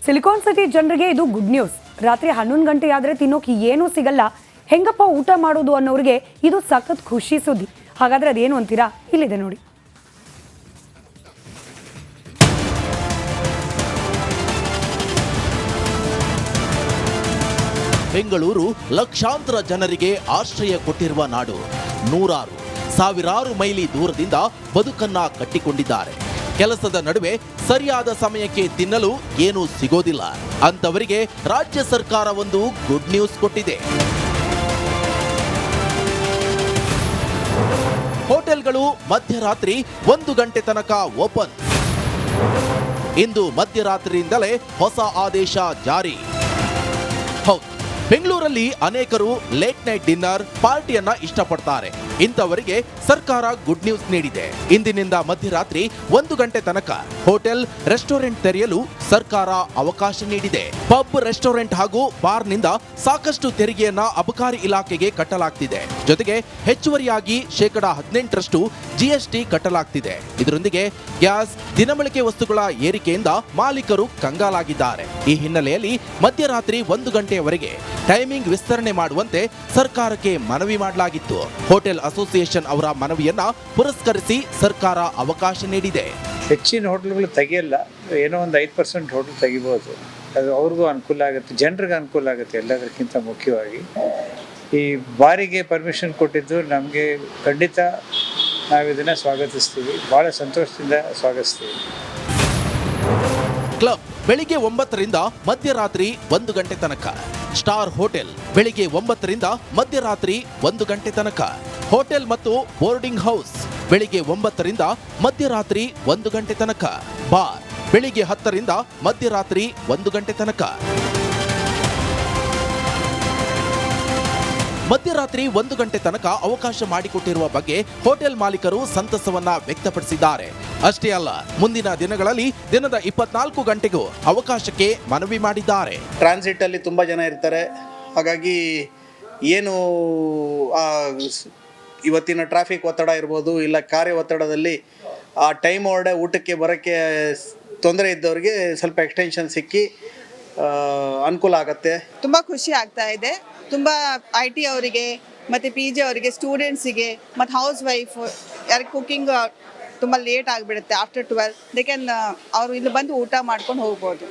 Silicon city ಜನರಿಗೆ ಇದು good news. ರಾತ್ರಿ 11 ಗಂಟೆ ಆದ್ರೆ ತಿನ್ನೋಕೆ ಏನೂ ಸಿಗಲ್ಲ, ಹೆಂಗಪ್ಪ ಊಟ ಮಾಡೋದು ಅನ್ನೋರಿಗೆ ಇದು ಸಖತ್ ಖುಷಿ ಸುದ್ದಿ. ಹಾಗಾದ್ರೆ ಅದೇನು ಅಂತೀರಾ? ಇಲ್ಲಿದೆ ನೋಡಿ. ಬೆಂಗಳೂರು ಲಕ್ಷಾಂತರ ಜನರಿಗೆ ಆಶ್ರಯ ಕೊಟ್ಟಿರುವ ನಾಡು. ನೂರಾರು ಸಾವಿರಾರು ಮೈಲಿ ದೂರದಿಂದ ಬದುಕನ್ನ ಕಟ್ಟಿಕೊಂಡಿದ್ದಾರೆ. ಕೆಲಸದ ನಡುವೆ ಸರಿಯಾದ ಸಮಯಕ್ಕೆ ತಿನ್ನಲು ಏನೂ ಸಿಗೋದಿಲ್ಲ. ಅಂತವರಿಗೆ ರಾಜ್ಯ ಸರ್ಕಾರ ಒಂದು ಗುಡ್ ನ್ಯೂಸ್ ಕೊಟ್ಟಿದೆ. ಹೋಟೆಲ್ಗಳು ಮಧ್ಯರಾತ್ರಿ 1 ಗಂಟೆ ತನಕ ಓಪನ್. ಇಂದು ಮಧ್ಯರಾತ್ರಿಯಿಂದಲೇ ಹೊಸ ಆದೇಶ ಜಾರಿ. ಹೌದು, ಬೆಂಗಳೂರಲ್ಲಿ ಅನೇಕರು ಲೇಟ್ ನೈಟ್ ಡಿನ್ನರ್ ಪಾರ್ಟಿಯನ್ನ ಇಷ್ಟಪಡ್ತಾರೆ. ಇಂಥವರಿಗೆ ಸರ್ಕಾರ ಗುಡ್ ನ್ಯೂಸ್ ನೀಡಿದೆ. ಇಂದಿನಿಂದ ಮಧ್ಯರಾತ್ರಿ 1 ಗಂಟೆ ತನಕ ಹೋಟೆಲ್, ರೆಸ್ಟೋರೆಂಟ್ ತೆರೆಯಲು ಸರ್ಕಾರ ಅವಕಾಶ ನೀಡಿದೆ. ಪಬ್, ರೆಸ್ಟೋರೆಂಟ್ ಹಾಗೂ ಬಾರ್ನಿಂದ ಸಾಕಷ್ಟು ತೆರಿಗೆಯನ್ನ ಅಬಕಾರಿ ಇಲಾಖೆಗೆ ಕಟ್ಟಲಾಗ್ತಿದೆ. ಜೊತೆಗೆ ಹೆಚ್ಚುವರಿಯಾಗಿ 18% ಜಿಎಸ್ಟಿ ಕಟ್ಟಲಾಗ್ತಿದೆ. ಇದರೊಂದಿಗೆ ಗ್ಯಾಸ್, ದಿನಬಳಕೆ ವಸ್ತುಗಳ ಏರಿಕೆಯಿಂದ ಮಾಲೀಕರು ಕಂಗಾಲಾಗಿದ್ದಾರೆ. ಈ ಹಿನ್ನೆಲೆಯಲ್ಲಿ ಮಧ್ಯರಾತ್ರಿ 1 ಗಂಟೆಯವರೆಗೆ ಟೈಮಿಂಗ್ ವಿಸ್ತರಣೆ ಮಾಡುವಂತೆ ಸರ್ಕಾರಕ್ಕೆ ಮನವಿ ಮಾಡಲಾಗಿತ್ತು. ಹೋಟೆಲ್ ಅಸೋಸಿಯೇಷನ್ ಅವರ ಮನವಿಯನ್ನ ಪುರಸ್ಕರಿಸಿ ಸರ್ಕಾರ ಅವಕಾಶ ನೀಡಿದೆ. ಹೆಚ್ಚಿನ ಹೋಟೆಲ್ಗಳು ತೆಗಿಯಲ್ಲ, ಏನೋ ಒಂದು 5% ಹೋಟೆಲ್ ತೆಗಿಬೋದು. ಅದು ಅವ್ರಿಗೂ ಅನುಕೂಲ ಆಗುತ್ತೆ, ಜನರಿಗೆ ಅನುಕೂಲ ಆಗುತ್ತೆ. ಎಲ್ಲದಕ್ಕಿಂತ ಮುಖ್ಯವಾಗಿ ಈ ಬಾರಿಗೆ ಪರ್ಮಿಷನ್ ಕೊಟ್ಟಿದ್ದು ನಮಗೆ ಖಂಡಿತ ನಾವು ಇದನ್ನು ಸ್ವಾಗತಿಸ್ತೀವಿ, ಭಾಳ ಸಂತೋಷದಿಂದ ಸ್ವಾಗತಿಸ್ತೀವಿ. ಕ್ಲಬ್ ಬೆಳಿಗ್ಗೆ 9ರಿಂದ ಮಧ್ಯರಾತ್ರಿ 1 ಗಂಟೆ ತನಕ. ಸ್ಟಾರ್ ಹೋಟೆಲ್ ಬೆಳಿಗ್ಗೆ 9ರಿಂದ ಮಧ್ಯರಾತ್ರಿ 1 ಗಂಟೆ ತನಕ. ಹೋಟೆಲ್ ಮತ್ತು ಬೋರ್ಡಿಂಗ್ ಹೌಸ್ ಬೆಳಿಗ್ಗೆ 9ರಿಂದ ಮಧ್ಯರಾತ್ರಿ 1 ಗಂಟೆ ತನಕ. ಬಾರ್ ಬೆಳಿಗ್ಗೆ 10ರಿಂದ ಮಧ್ಯರಾತ್ರಿ 1 ಗಂಟೆ ತನಕ. ಮಧ್ಯರಾತ್ರಿ 1 ಗಂಟೆ ತನಕ ಅವಕಾಶ ಮಾಡಿಕೊಟ್ಟಿರುವ ಬಗ್ಗೆ ಹೋಟೆಲ್ ಮಾಲೀಕರು ಸಂತಸವನ್ನ ವ್ಯಕ್ತಪಡಿಸಿದ್ದಾರೆ. ಅಷ್ಟೇ ಅಲ್ಲ, ಮುಂದಿನ ದಿನಗಳಲ್ಲಿ ದಿನದ 24 ಗಂಟೆಗೂ ಅವಕಾಶಕ್ಕೆ ಮನವಿ ಮಾಡಿದ್ದಾರೆ. ಟ್ರಾನ್ಸಿಟ್ ಅಲ್ಲಿ ತುಂಬಾ ಜನ ಇರ್ತಾರೆ. ಹಾಗಾಗಿ ಏನು ಇವತ್ತಿನ ಟ್ರಾಫಿಕ್ ಒತ್ತಡ ಇರ್ಬೋದು, ಇಲ್ಲ ಕಾರ್ಯ ಒತ್ತಡದಲ್ಲಿ ಆ ಟೈಮ್ ಹೊರಡೆ ಊಟಕ್ಕೆ ಬರೋಕ್ಕೆ ತೊಂದರೆ ಇದ್ದವರಿಗೆ ಸ್ವಲ್ಪ ಎಕ್ಸ್ಟೆನ್ಷನ್ ಸಿಕ್ಕಿ ಅನುಕೂಲ ಆಗುತ್ತೆ. ತುಂಬ ಖುಷಿ ಆಗ್ತಾ ಇದೆ. ತುಂಬ IT ಅವರಿಗೆ ಮತ್ತು PG ಅವರಿಗೆ, ಸ್ಟೂಡೆಂಟ್ಸಿಗೆ ಮತ್ತು ಹೌಸ್ ವೈಫ್ ಯಾರಿಗೆ ಕುಕ್ಕಿಂಗ್ ತುಂಬ ಲೇಟ್ ಆಗಿಬಿಡುತ್ತೆ ಆಫ್ಟರ್ 12 ದೇ ಕ್ಯಾನ್ ಅವರು ಇಲ್ಲಿ ಬಂದು ಊಟ ಮಾಡ್ಕೊಂಡು ಹೋಗ್ಬೋದು.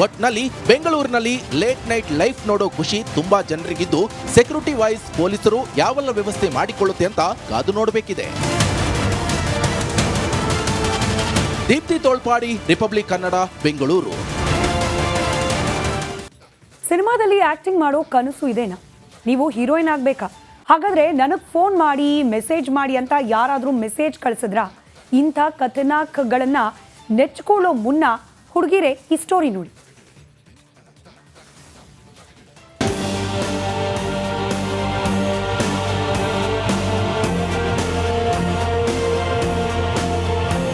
ಒಟ್ನಲ್ಲಿ ಬೆಂಗಳೂರಿನಲ್ಲಿ ಲೇಟ್ ನೈಟ್ ಲೈಫ್ ನೋಡೋ ಖುಷಿ ತುಂಬಾ ಜನರಿಗಿದ್ದು, ಸೆಕ್ಯೂರಿಟಿ ವೈಸ್ ಪೊಲೀಸರು ಯಾವೆಲ್ಲ ವ್ಯವಸ್ಥೆ ಮಾಡಿಕೊಳ್ಳುತ್ತೆ ಅಂತ ಕಾದು ನೋಡಬೇಕಿದೆ. ದೀಪ್ತಿ ತೋಳ್ಪಾಡಿ, ರಿಪಬ್ಲಿಕ್ ಕನ್ನಡ, ಬೆಂಗಳೂರು. ಸಿನಿಮಾದಲ್ಲಿ ಆಕ್ಟಿಂಗ್ ಮಾಡೋ ಕನಸು ಇದೆನಾ? ನೀವು ಹೀರೋಯಿನ್ ಆಗಬೇಕಾ? ಹಾಗಾದ್ರೆ ನನಗೆ ಫೋನ್ ಮಾಡಿ, ಮೆಸೇಜ್ ಮಾಡಿ ಅಂತ ಯಾರಾದರೂ ಮೆಸೇಜ್ ಕಳಿಸಿದ್ರಾ? ಇಂಥ ಕಥನಾಕಗಳನ್ನು ನೆಚ್ಕೊಳ್ಳೋ ಮುನ್ನ ಹುಡುಗಿರೆ ಈ ಸ್ಟೋರಿ ನೋಡಿ.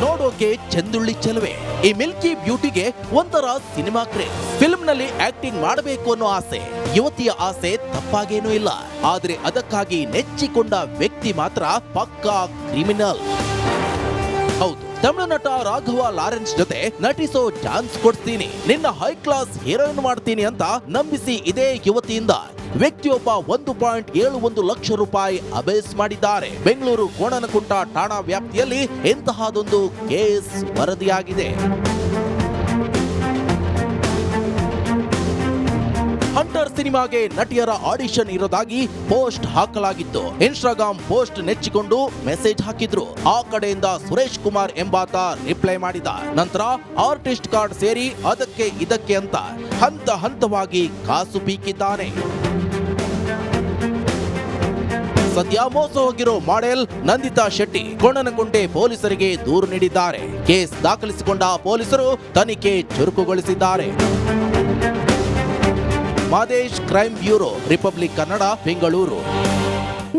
ನೋಡೋಕೆ ಚಂದುಳ್ಳಿ ಚೆಲುವೆ ಈ ಮಿಲ್ಕಿ ಬ್ಯೂಟಿಗೆ ಒಂಥರ ಸಿನಿಮಾ ಕ್ರೇಜ್. ಫಿಲ್ಮ್ ನಲ್ಲಿ ಆಕ್ಟಿಂಗ್ ಮಾಡಬೇಕು ಅನ್ನೋ ಆಸೆ, ಯುವತಿಯ ಆಸೆ ತಪ್ಪಾಗೇನೂ ಇಲ್ಲ. ಆದ್ರೆ ಅದಕ್ಕಾಗಿ ನೆಚ್ಚಿಕೊಂಡ ವ್ಯಕ್ತಿ ಮಾತ್ರ ಪಕ್ಕಾ ಕ್ರಿಮಿನಲ್. ಹೌದು, ತಮಿಳು ನಟ ರಾಘವ ಲಾರೆನ್ಸ್ ಜೊತೆ ನಟಿಸೋ ಚಾನ್ಸ್ ಕೊಡ್ತೀನಿ, ನಿನ್ನ ಹೈ ಕ್ಲಾಸ್ ಹೀರೋಯಿನ್ ಮಾಡ್ತೀನಿ ಅಂತ ನಂಬಿಸಿ ಇದೇ ಯುವತಿಯಿಂದ ವ್ಯಕ್ತಿಯೊಬ್ಬ 1.71 ಲಕ್ಷ ರೂಪಾಯಿ ಅಬೇಸ್ ಮಾಡಿದ್ದಾರೆ. ಬೆಂಗಳೂರು ಕೋಣನಕುಂಟ ಠಾಣಾ ವ್ಯಾಪ್ತಿಯಲ್ಲಿ ಇಂತಹದೊಂದು ಕೇಸ್ ವರದಿಯಾಗಿದೆ. ಹಂಟರ್ ಸಿನಿಮಾಗೆ ನಟಿಯರ ಆಡಿಷನ್ ಇರೋದಾಗಿ ಪೋಸ್ಟ್ ಹಾಕಲಾಗಿತ್ತು. ಇನ್ಸ್ಟಾಗ್ರಾಮ್ ಪೋಸ್ಟ್ ನೆಚ್ಚಿಕೊಂಡು ಮೆಸೇಜ್ ಹಾಕಿದ್ರು. ಆ ಕಡೆಯಿಂದ ಸುರೇಶ್ ಕುಮಾರ್ ಎಂಬಾತ ರಿಪ್ಲೈ ಮಾಡಿದ. ನಂತರ ಆರ್ಟಿಸ್ಟ್ ಕಾರ್ಡ್ ಸೇರಿ ಅದಕ್ಕೆ ಇದಕ್ಕೆ ಅಂತ ಹಂತ ಹಂತವಾಗಿ ಕಾಸು ಪೀಕಿದ್ದಾನೆ. ಸದ್ಯ ಮೋಸ ಹೋಗಿರೋ ಮಾಡೆಲ್ ನಂದಿತಾ ಶೆಟ್ಟಿ ಕೋಣನಕುಂಟೆ ಪೊಲೀಸರಿಗೆ ದೂರು ನೀಡಿದ್ದಾರೆ. ಕೇಸ್ ದಾಖಲಿಸಿಕೊಂಡ ಪೊಲೀಸರು ತನಿಖೆ ಚುರುಕುಗೊಳಿಸಿದ್ದಾರೆ. Madesh, crime bureau, republic Kannada, Bengaluru.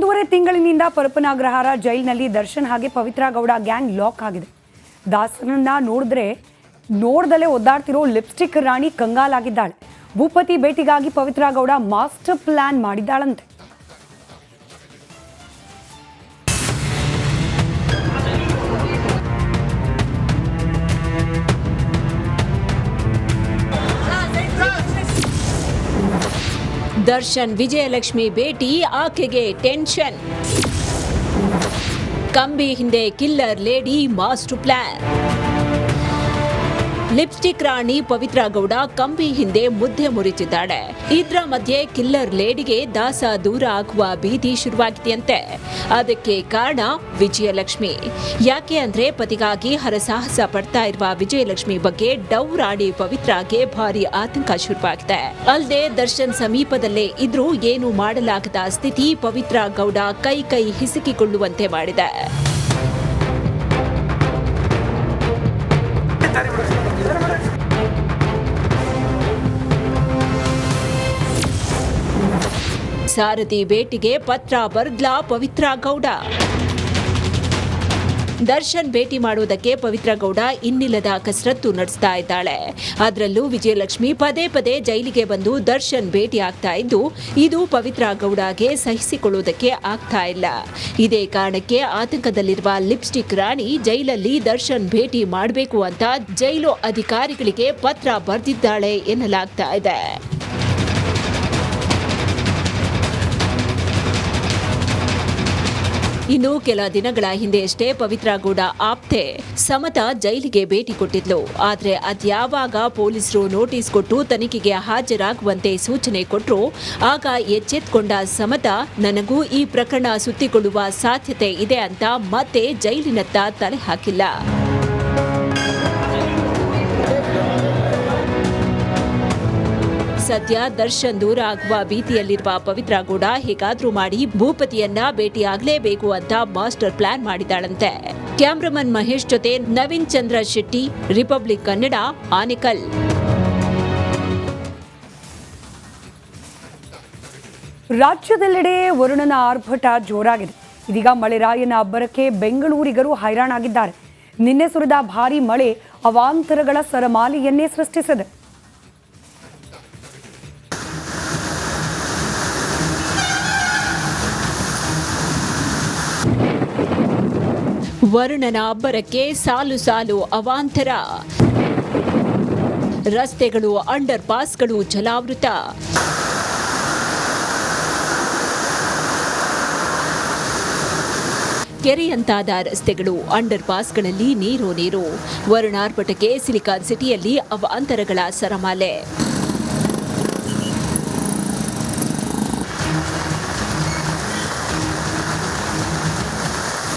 1.5 ತಿಂಗಳಿನಿಂದ ಪರಪನಾಗ್ರಹಾರ ಜೈಲಿನಲ್ಲಿ ದರ್ಶನ್ ಹಾಗೆ ಪವಿತ್ರ ಗೌಡ ಗ್ಯಾಂಗ್ ಲಾಕ್ ಆಗಿದೆ. ದಾಸನನ್ನ ನೋಡ್ದಲೇ ಒದ್ದಾಡ್ತಿರೋ ಲಿಪ್ಸ್ಟಿಕ್ ರಾಣಿ ಕಂಗಾಲಾಗಿದ್ದಾಳೆ. ಭೂಪತಿ ಭೇಟಿಗಾಗಿ ಪವಿತ್ರ ಗೌಡ ಮಾಸ್ಟರ್ ಪ್ಲಾನ್ ಮಾಡಿದ್ದಾಳಂತೆ. ದರ್ಶನ್ ವಿಜಯಲಕ್ಷ್ಮಿ ಭೇಟಿ ಆಕೆಗೆ ಟೆನ್ಷನ್. ಕಂಬಿ ಹಿಂದೆ killer lady master plan. Lipstick ರಾಣಿ ಪವಿತ್ರ ಗೌಡ ಕಂಬಿ ಹಿಂದೆ ಮುದ್ದೆ ಮುರಿತಿದ್ದಾಳೆ. ಇದ್ರ ಮಧ್ಯೆ ಕಿಲ್ಲರ್ ಲೇಡಿಗೆ ದಾಸ ದೂರ ಆಗುವ ಭೀತಿ ಶುರುವಾಗಿದೆಯಂತೆ. ಅದಕ್ಕೆ ಕಾರಣ ವಿಜಯಲಕ್ಷ್ಮಿ. ಯಾಕೆ ಅಂದ್ರೆ ಪತಿಗಾಗಿ ಹರಸಾಹಸ ಪಡ್ತಾ ಇರುವ ವಿಜಯಲಕ್ಷ್ಮಿ ಬಗ್ಗೆ ಡವ್ ರಾಣಿ ಪವಿತ್ರಾಗೆ ಭಾರಿ ಆತಂಕ ಶುರುವಾಗಿದೆ. ಅಲ್ಲದೆ ದರ್ಶನ್ ಸಮೀಪದಲ್ಲೇ ಇದ್ರೂ ಏನು ಮಾಡಲಾಗದ ಸ್ಥಿತಿ ಪವಿತ್ರ ಗೌಡ ಕೈ ಹಿಸುಕಿಕೊಳ್ಳುವಂತೆ ಮಾಡಿದೆ. ಸಾರಥಿ ಭೇಟಿಗೆ ಪತ್ರ ಬರ್ದ್ಲಾ ಪವಿತ್ರ ಗೌಡ. ದರ್ಶನ್ ಭೇಟಿ ಮಾಡುವುದಕ್ಕೆ ಪವಿತ್ರ ಗೌಡ ಇನ್ನಿಲ್ಲದ ಕಸರತ್ತು ನಡೆಸ್ತಾ ಇದ್ದಾಳೆ. ಅದರಲ್ಲೂ ವಿಜಯಲಕ್ಷ್ಮಿ ಪದೇ ಜೈಲಿಗೆ ಬಂದು ದರ್ಶನ್ ಭೇಟಿ ಆಗ್ತಾ ಇದ್ದು, ಇದು ಪವಿತ್ರ ಗೌಡಗೆ ಸಹಿಸಿಕೊಳ್ಳುವುದಕ್ಕೆ ಆಗ್ತಾ ಇಲ್ಲ. ಇದೇ ಕಾರಣಕ್ಕೆ ಆತಂಕದಲ್ಲಿರುವ ಲಿಪ್ಸ್ಟಿಕ್ ರಾಣಿ ಜೈಲಲ್ಲಿ ದರ್ಶನ್ ಭೇಟಿ ಮಾಡಬೇಕು ಅಂತ ಜೈಲು ಅಧಿಕಾರಿಗಳಿಗೆ ಪತ್ರ ಬರೆದಿದ್ದಾಳೆ ಎನ್ನಲಾಗ್ತಾ ಇದೆ. ಇನ್ನು ಕೆಲ ದಿನಗಳ ಹಿಂದೆಯಷ್ಟೇ ಪವಿತ್ರ ಗೌಡ ಆಪ್ತೆ ಸಮತಾ ಜೈಲಿಗೆ ಭೇಟಿ ಕೊಟ್ಟಿದ್ಲು. ಆದ್ರೆ ಅದ್ಯಾವಾಗ ಪೊಲೀಸರು ನೋಟಿಸ್ ಕೊಟ್ಟು ತನಿಖೆಗೆ ಹಾಜರಾಗುವಂತೆ ಸೂಚನೆ ಕೊಟ್ಟರು, ಆಗ ಎಚ್ಚೆತ್ಕೊಂಡ ಸಮತಾ ನನಗೂ ಈ ಪ್ರಕರಣ ಸುತ್ತಿಕೊಳ್ಳುವ ಸಾಧ್ಯತೆ ಇದೆ ಅಂತ ಮತ್ತೆ ಜೈಲಿನತ್ತ ತಲೆ ಹಾಕಿಲ್ಲ. ಸದ್ಯ ದರ್ಶನ್ ದೂರ ಆಗುವ ಭೀತಿಯಲ್ಲಿರುವ ಪವಿತ್ರ ಗೌಡ ಹೇಗಾದ್ರೂ ಮಾಡಿ ಭೂಪತಿಯನ್ನ ಭೇಟಿಯಾಗಲೇಬೇಕು ಅಂತ ಮಾಸ್ಟರ್ ಪ್ಲಾನ್ ಮಾಡಿದಾಳಂತೆ. ಕ್ಯಾಮ್ರಾಮನ್ ಮಹೇಶ್ ಜೊತೆ ನವೀನ್ ಚಂದ್ರ ಶೆಟ್ಟಿ, ರಿಪಬ್ಲಿಕ್ ಕನ್ನಡ, ಆನೇಕಲ್. ರಾಜ್ಯದೆಲ್ಲೆಡೆ ವರುಣನ ಆರ್ಭಟ ಜೋರಾಗಿದೆ. ಇದೀಗ ಮಳೆರಾಯನ ಅಬ್ಬರಕ್ಕೆ ಬೆಂಗಳೂರಿಗರು ಹೈರಾಣಾಗಿದ್ದಾರೆ. ನಿನ್ನೆ ಸುರಿದ ಭಾರೀ ಮಳೆ ಅವಾಂತರಗಳ ಸರಮಾಲೆಯನ್ನೇ ಸೃಷ್ಟಿಸಿದೆ. ವರುಣನ ಅಬ್ಬರಕ್ಕೆ ಸಾಲು ಅವಾಂತರ. ರಸ್ತೆಗಳು, ಅಂಡರ್ ಪಾಸ್ಗಳು ಜಲಾವೃತ. ಕೆರೆಯಂತಾದ ರಸ್ತೆಗಳು, ಅಂಡರ್ ಪಾಸ್ಗಳಲ್ಲಿ ನೀರು. ವರುಣಾರ್ಭಟಕ್ಕೆ ಸಿಲಿಕಾನ್ ಸಿಟಿಯಲ್ಲಿ ಅವಾಂತರಗಳ ಸರಮಾಲೆ.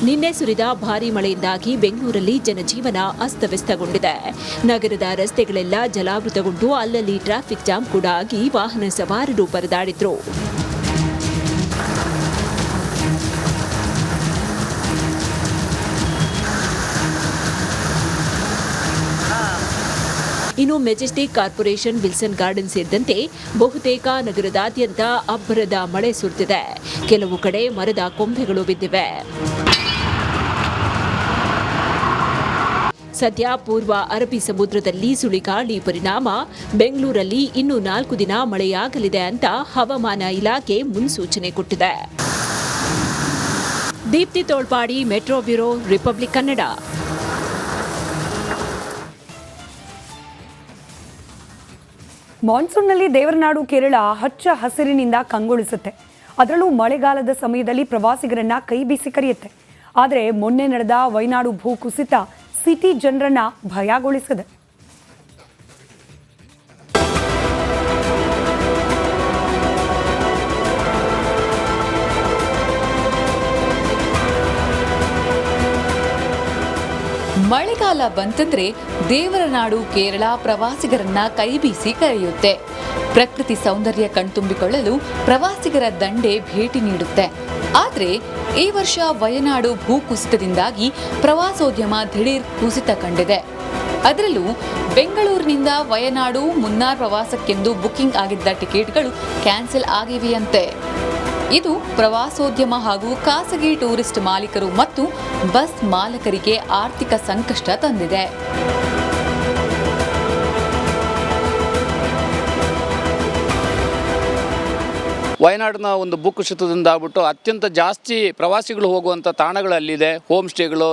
ನಿನ್ನೆ ಸುರಿದ ಭಾರೀ ಮಳೆಯಿಂದಾಗಿ ಬೆಂಗಳೂರಲ್ಲಿ ಜನಜೀವನ ಅಸ್ತವ್ಯಸ್ತಗೊಂಡಿದೆ. ನಗರದ ರಸ್ತೆಗಳೆಲ್ಲ ಜಲಾವೃತಗೊಂಡು ಅಲ್ಲಲ್ಲಿ ಟ್ರಾಫಿಕ್ ಜಾಮ್ ಕೂಡ ಆಗಿ ವಾಹನ ಸವಾರರು ಪರದಾಡಿದ್ರು. ಇನ್ನು ಮೆಜೆಸ್ಟಿಕ್ ಕಾರ್ಪೊರೇಷನ್, ವಿಲ್ಸನ್ ಗಾರ್ಡನ್ ಸೇರಿದಂತೆ ಬಹುತೇಕ ನಗರದಾದ್ಯಂತ ಅಬ್ಬರದ ಮಳೆ ಸುರಿದಿದೆ. ಕೆಲವು ಕಡೆ ಮರದ ಕೊಂಬೆಗಳು ಬಿದ್ದಿವೆ. ಸದ್ಯ ಪೂರ್ವ ಅರಬ್ಬಿ ಸಮುದ್ರದಲ್ಲಿ ಸುಳಿಗಾಳಿ ಪರಿಣಾಮ ಬೆಂಗಳೂರಲ್ಲಿ ಇನ್ನು 4 ದಿನ ಮಳೆಯಾಗಲಿದೆ ಅಂತ ಹವಾಮಾನ ಇಲಾಖೆ ಮುನ್ಸೂಚನೆ ಕೊಟ್ಟಿದೆ. Deepti Tolpadi, metro bureau, republic Kannada. ಮಾನ್ಸೂನ್ನಲ್ಲಿ ದೇವರನಾಡು ಕೇರಳ ಹಚ್ಚ ಹಸಿರಿನಿಂದ ಕಂಗೊಳಿಸುತ್ತೆ. ಅದರಲ್ಲೂ ಮಳೆಗಾಲದ ಸಮಯದಲ್ಲಿ ಪ್ರವಾಸಿಗರನ್ನ ಕೈ ಬೀಸಿ ಕರೆಯುತ್ತೆ. ಆದರೆ ಮೊನ್ನೆ ನಡೆದ ವಯನಾಡು ಭೂಕುಸಿತ ಸಿಟಿ ಜನರನ್ನ ಭಯಗೊಳಿಸಿದೆ. ಮಳೆಗಾಲ ಬಂತಂದ್ರೆ ದೇವರ ನಾಡು ಕೇರಳ ಪ್ರವಾಸಿಗರನ್ನ ಕೈಬೀಸಿ ಕರೆಯುತ್ತೆ. ಪ್ರಕೃತಿ ಸೌಂದರ್ಯ ಕಣ್ತುಂಬಿಕೊಳ್ಳಲು ಪ್ರವಾಸಿಗರ ದಂಡೆ ಭೇಟಿ ನೀಡುತ್ತೆ. ಆದರೆ ಈ ವರ್ಷ ವಯನಾಡು ಭೂಕುಸಿತದಿಂದಾಗಿ ಪ್ರವಾಸೋದ್ಯಮ ದಿಢೀರ್ ಕುಸಿತ ಕಂಡಿದೆ. ಅದರಲ್ಲೂ ಬೆಂಗಳೂರಿನಿಂದ ವಯನಾಡು, ಮುನ್ನಾರ್ ಪ್ರವಾಸಕ್ಕೆಂದು ಬುಕಿಂಗ್ ಆಗಿದ್ದ ಟಿಕೆಟ್ಗಳು ಕ್ಯಾನ್ಸಲ್ ಆಗಿವೆಯಂತೆ. ಇದು ಪ್ರವಾಸೋದ್ಯಮ ಹಾಗೂ ಖಾಸಗಿ ಟೂರಿಸ್ಟ್ ಮಾಲೀಕರು ಮತ್ತು ಬಸ್ ಮಾಲಕರಿಗೆ ಆರ್ಥಿಕ ಸಂಕಷ್ಟ ತಂದಿದೆ. ವಯನಾಡಿನ ಒಂದು ಭೂಕುಸಿತದಿಂದ ಆಗ್ಬಿಟ್ಟು ಅತ್ಯಂತ ಜಾಸ್ತಿ ಪ್ರವಾಸಿಗಳು ಹೋಗುವಂಥ ತಾಣಗಳು ಅಲ್ಲಿದೆ, ಹೋಮ್ ಸ್ಟೇಗಳು,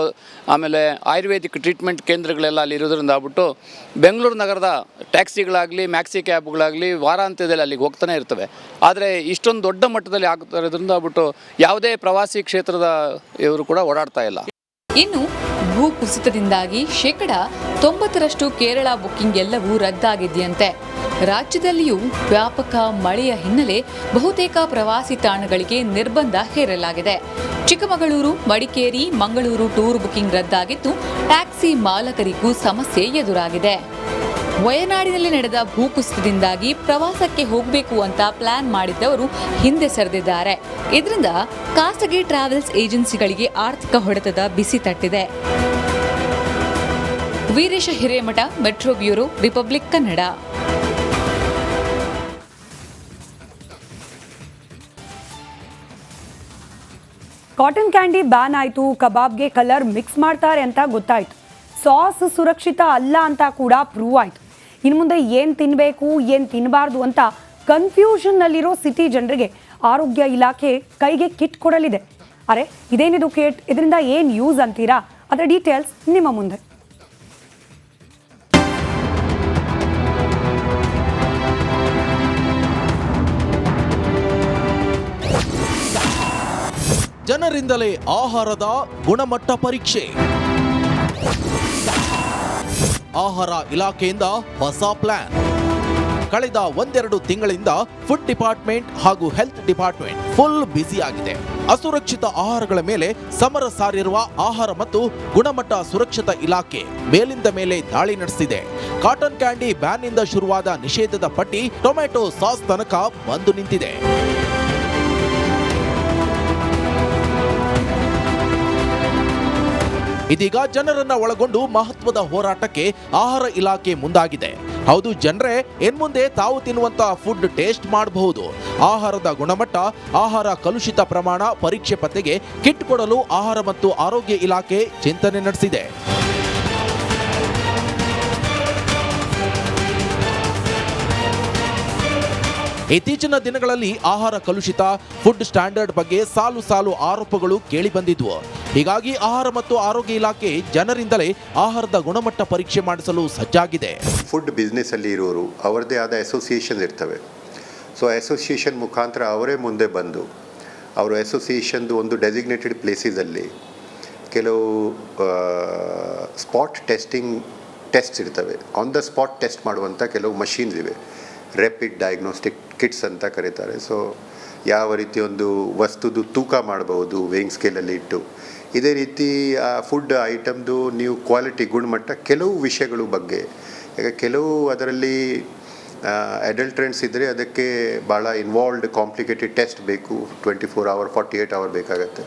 ಆಮೇಲೆ ಆಯುರ್ವೇದಿಕ್ ಟ್ರೀಟ್ಮೆಂಟ್ ಕೇಂದ್ರಗಳೆಲ್ಲ ಅಲ್ಲಿ ಇರೋದ್ರಿಂದ ಆಗ್ಬಿಟ್ಟು ಬೆಂಗಳೂರು ನಗರದ ಟ್ಯಾಕ್ಸಿಗಳಾಗಲಿ ಮ್ಯಾಕ್ಸಿ ಕ್ಯಾಬ್ಗಳಾಗಲಿ ವಾರಾಂತ್ಯದಲ್ಲಿ ಅಲ್ಲಿಗೆ ಹೋಗ್ತಾನೆ ಇರ್ತವೆ. ಆದರೆ ಇಷ್ಟೊಂದು ದೊಡ್ಡ ಮಟ್ಟದಲ್ಲಿ ಆಗ್ತಾ ಇರೋದ್ರಿಂದ ಆಗ್ಬಿಟ್ಟು ಯಾವುದೇ ಪ್ರವಾಸಿ ಕ್ಷೇತ್ರದ ಇವರು ಕೂಡ ಓಡಾಡ್ತಾ ಇಲ್ಲ. ಇನ್ನು ಭೂ ಕುಸಿತದಿಂದಾಗಿ 90% ಕೇರಳ ಬುಕ್ಕಿಂಗ್ ಎಲ್ಲವೂ ರದ್ದಾಗಿದೆಯಂತೆ. ರಾಜ್ಯದಲ್ಲಿಯೂ ವ್ಯಾಪಕ ಮಳೆಯ ಹಿನ್ನೆಲೆ ಬಹುತೇಕ ಪ್ರವಾಸಿ ತಾಣಗಳಿಗೆ ನಿರ್ಬಂಧ ಹೇರಲಾಗಿದೆ. ಚಿಕ್ಕಮಗಳೂರು, ಮಡಿಕೇರಿ, ಮಂಗಳೂರು ಟೂರ್ ಬುಕ್ಕಿಂಗ್ ರದ್ದಾಗಿದ್ದು ಟ್ಯಾಕ್ಸಿ ಮಾಲಕರಿಗೂ ಸಮಸ್ಯೆ ಎದುರಾಗಿದೆ. ವಯನಾಡಿನಲ್ಲಿ ನಡೆದ ಭೂಕುಸಿತದಿಂದಾಗಿ ಪ್ರವಾಸಕ್ಕೆ ಹೋಗಬೇಕು ಅಂತ ಪ್ಲಾನ್ ಮಾಡಿದ್ದವರು ಹಿಂದೆ ಸರಿದಿದ್ದಾರೆ. ಇದರಿಂದ ಖಾಸಗಿ ಟ್ರಾವೆಲ್ಸ್ ಏಜೆನ್ಸಿಗಳಿಗೆ ಆರ್ಥಿಕ ಹೊಡೆತದ ಬಿಸಿ ತಟ್ಟಿದೆ. Veeresh Hiremath, metro bureau, republic Kannada. Cotton candy ban ಆಯಿತು, ಕಬಾಬ್ಗೆ ಕಲರ್ ಮಿಕ್ಸ್ ಮಾಡ್ತಾರೆ ಅಂತ ಗೊತ್ತಾಯಿತು. ಸಾಸ್ ಸುರಕ್ಷಿತ ಅಲ್ಲ ಅಂತ ಕೂಡ ಪ್ರೂವ್ ಆಯಿತು. ಇನ್ನು ಮುಂದೆ ಏನು ತಿನ್ನಬೇಕು ಏನು ತಿನ್ನಬಾರ್ದು ಅಂತ ಕನ್ಫ್ಯೂಷನ್ನಲ್ಲಿರೋ ಸಿಟಿ ಜನರಿಗೆ ಆರೋಗ್ಯ ಇಲಾಖೆ ಕೈಗೆ ಕಿಟ್ ಕೊಡಲಿದೆ. ಅರೆ ಇದೇನಿದು ಕಿಟ್, ಇದರಿಂದ ಏನು ಯೂಸ್ ಅಂತೀರಾ? ಅದರ ಡೀಟೇಲ್ಸ್ ನಿಮ್ಮ ಮುಂದೆ. ಜನರಿಂದಲೇ ಆಹಾರದ ಗುಣಮಟ್ಟ ಪರೀಕ್ಷೆ. ಆಹಾರ ಇಲಾಖೆಯಿಂದ ಹೊಸ ಪ್ಲಾನ್. ಕಳೆದ 1-2 ತಿಂಗಳಿಂದ ಫುಡ್ ಡಿಪಾರ್ಟ್ಮೆಂಟ್ ಹಾಗೂ ಹೆಲ್ತ್ ಡಿಪಾರ್ಟ್ಮೆಂಟ್ ಫುಲ್ ಬ್ಯುಸಿ ಆಗಿದೆ. ಅಸುರಕ್ಷಿತ ಆಹಾರಗಳ ಮೇಲೆ ಸಮರ ಸಾರಿರುವ ಆಹಾರ ಮತ್ತು ಗುಣಮಟ್ಟ ಸುರಕ್ಷತಾ ಇಲಾಖೆ ಮೇಲಿಂದ ಮೇಲೆ ದಾಳಿ ನಡೆಸಿದೆ. ಕಾಟನ್ ಕ್ಯಾಂಡಿ ಬ್ಯಾನ್ನಿಂದ ಶುರುವಾದ ನಿಷೇಧದ ಪಟ್ಟಿ ಟೊಮೆಟೊ ಸಾಸ್ ತನಕ ಬಂದು ನಿಂತಿದೆ. ಇದೀಗ ಜನರನ್ನ ಒಳಗೊಂಡು ಮಹತ್ವದ ಹೋರಾಟಕ್ಕೆ ಆಹಾರ ಇಲಾಖೆ ಮುಂದಾಗಿದೆ. ಹೌದು ಜನರೇ, ಇನ್ಮುಂದೆ ತಾವು ತಿನ್ನುವಂತಹ ಫುಡ್ ಟೇಸ್ಟ್ ಮಾಡಬಹುದು. ಆಹಾರದ ಗುಣಮಟ್ಟ, ಆಹಾರ ಕಲುಷಿತ ಪ್ರಮಾಣ ಪರೀಕ್ಷೆ ಪತ್ತೆಗೆ ಕಿಟ್ ಕೊಡಲು ಆಹಾರ ಮತ್ತು ಆರೋಗ್ಯ ಇಲಾಖೆ ಚಿಂತನೆ ನಡೆಸಿದೆ. ಇತ್ತೀಚಿನ ದಿನಗಳಲ್ಲಿ ಆಹಾರ ಕಲುಷಿತ, ಫುಡ್ ಸ್ಟ್ಯಾಂಡರ್ಡ್ ಬಗ್ಗೆ ಸಾಲು ಸಾಲು ಆರೋಪಗಳು ಕೇಳಿಬಂದಿದ್ವು. ಹೀಗಾಗಿ ಆಹಾರ ಮತ್ತು ಆರೋಗ್ಯ ಇಲಾಖೆ ಜನರಿಂದಲೇ ಆಹಾರದ ಗುಣಮಟ್ಟ ಪರೀಕ್ಷೆ ಮಾಡಿಸಲು ಸಜ್ಜಾಗಿದೆ. ಫುಡ್ ಬಿಸ್ನೆಸ್ ಅಲ್ಲಿ ಇರೋರು ಅವರದೇ ಆದ ಅಸೋಸಿಯೇಷನ್ ಇರ್ತವೆ. ಸೊ ಅಸೋಸಿಯೇಷನ್ ಮುಖಾಂತರ ಅವರೇ ಮುಂದೆ ಬಂದು ಅವರು ಅಸೋಸಿಯೇಷನ್ದು ಒಂದು ಡೆಸಿಗ್ನೇಟೆಡ್ ಪ್ಲೇಸಸಲ್ಲಿ ಕೆಲವು ಸ್ಪಾಟ್ ಟೆಸ್ಟ್ಸ್ ಇರ್ತವೆ. ಆನ್ ದ ಸ್ಪಾಟ್ ಟೆಸ್ಟ್ ಮಾಡುವಂಥ ಕೆಲವು ಮಷೀನ್ಸ್ ಇವೆ, ರ್ಯಾಪಿಡ್ ಡಯಾಗ್ನೋಸ್ಟಿಕ್ ಕಿಟ್ಸ್ ಅಂತ ಕರೀತಾರೆ. ಸೊ ಯಾವ ರೀತಿ ಒಂದು ವಸ್ತುದು ತೂಕ ಮಾಡಬಹುದು ವೇಯಿಂಗ್ ಸ್ಕೇಲಲ್ಲಿ ಇಟ್ಟು. ಇದೇ ರೀತಿ ಆ ಫುಡ್ ಐಟಮ್ದು ನೀವು ಕ್ವಾಲಿಟಿ, ಗುಣಮಟ್ಟ, ಕೆಲವು ವಿಷಯಗಳ ಬಗ್ಗೆ, ಈಗ ಕೆಲವು ಅದರಲ್ಲಿ ಅಡಲ್ಟ್ರೆಂಟ್ಸ್ ಇದ್ದರೆ ಅದಕ್ಕೆ ಭಾಳ ಇನ್ವಾಲ್ವ್ಡ್ ಕಾಂಪ್ಲಿಕೇಟೆಡ್ ಟೆಸ್ಟ್ ಬೇಕು, 24 hour 48 hour ಬೇಕಾಗತ್ತೆ.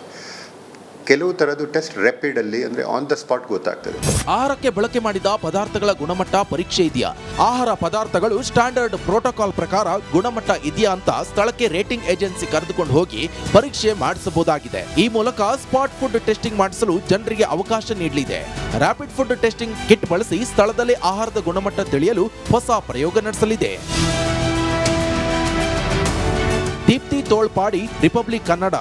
ಕೆಲವು ಥರದ್ದು ಟೆಸ್ಟ್ ರ್ಯಾಪಿಡಲ್ಲಿ ಅಂದರೆ ಆನ್ ದ ಸ್ಪಾಟ್ ಗೊತ್ತಾಗ್ತದೆ. ಆಹಾರಕ್ಕೆ ಬಳಕೆ ಮಾಡಿದ ಪದಾರ್ಥಗಳ ಗುಣಮಟ್ಟ ಪರೀಕ್ಷೆ ಇದೆಯಾ, ಆಹಾರ ಪದಾರ್ಥಗಳು ಸ್ಟ್ಯಾಂಡರ್ಡ್ ಪ್ರೋಟೋಕಾಲ್ ಪ್ರಕಾರ ಗುಣಮಟ್ಟ ಇದೆಯಾ ಅಂತ ಸ್ಥಳಕ್ಕೆ ರೇಟಿಂಗ್ ಏಜೆನ್ಸಿ ಕರೆದುಕೊಂಡು ಹೋಗಿ ಪರೀಕ್ಷೆ ಮಾಡಿಸಬಹುದಾಗಿದೆ. ಈ ಮೂಲಕ ಸ್ಪಾಟ್ ಫುಡ್ ಟೆಸ್ಟಿಂಗ್ ಮಾಡಿಸಲು ಜನರಿಗೆ ಅವಕಾಶ ನೀಡಲಿದೆ. ರ್ಯಾಪಿಡ್ ಫುಡ್ ಟೆಸ್ಟಿಂಗ್ ಕಿಟ್ ಬಳಸಿ ಸ್ಥಳದಲ್ಲೇ ಆಹಾರದ ಗುಣಮಟ್ಟ ತಿಳಿಯಲು ಹೊಸ ಪ್ರಯೋಗ ನಡೆಸಲಿದೆ. ದೀಪ್ತಿ ತೋಳ್ಪಾಡಿ, ರಿಪಬ್ಲಿಕ್ ಕನ್ನಡ.